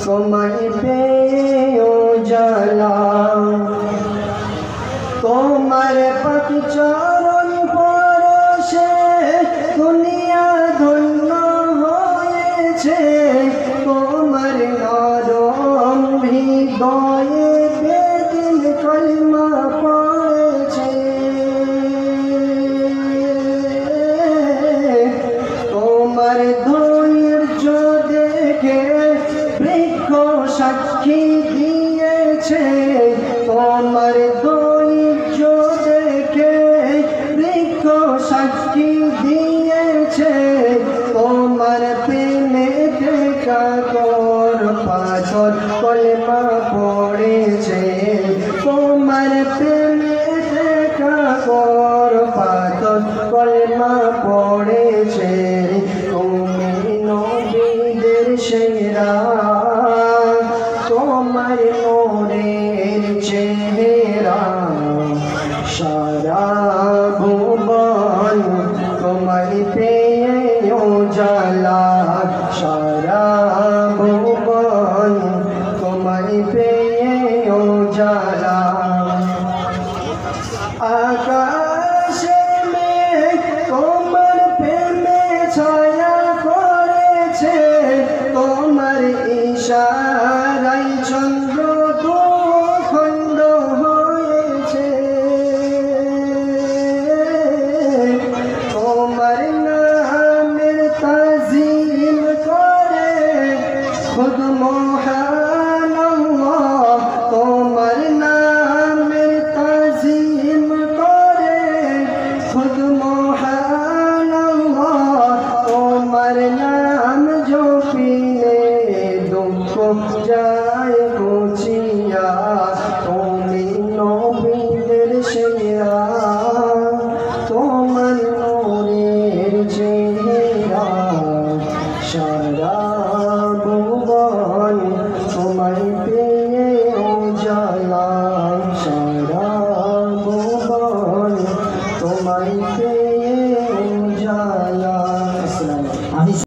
তোমায় পেয়ে জ্বালা তোমার পাক চরণ পরশে দুনিয়া ধন্য হয়েছে তোমার নরম হৃদয়ে বেদিন কলমা পড়েছে তোমার ধৈর্য দেখে বৃক্ষ সাক্ষী দিয়েছে তোমার ধৈর্য দেখে বৃক্ষ সাক্ষী দিয়েছে তোমার প্রেমে কাকর পাথর কলমা পড়েছে তোমার প্রেমে কাকর পাথর কলমা পড়েছে তুমি নবীদের সেরা তোমার নূরের চেহারা সারা ভুবন তোমার পেয়ে জ্বালা সারা ভুবন তোমার পেয়ে জ্বালা আকাশে মেঘ তোমার প্রেমে ছায়া করেছে তোমার ইশারায় চন্দ্র দুখণ্ড হয়েছে তোমার নামের তাজিম করে খুদ মহান আল্লাহ তোমার নামের তাজিম করে খুদ মহান আল্লাহ তোমার নাম জপিলে দুঃখ যায় ঘুচিয়া তুমি নবীদের সেরা তোমার নূরের চেহারা সারা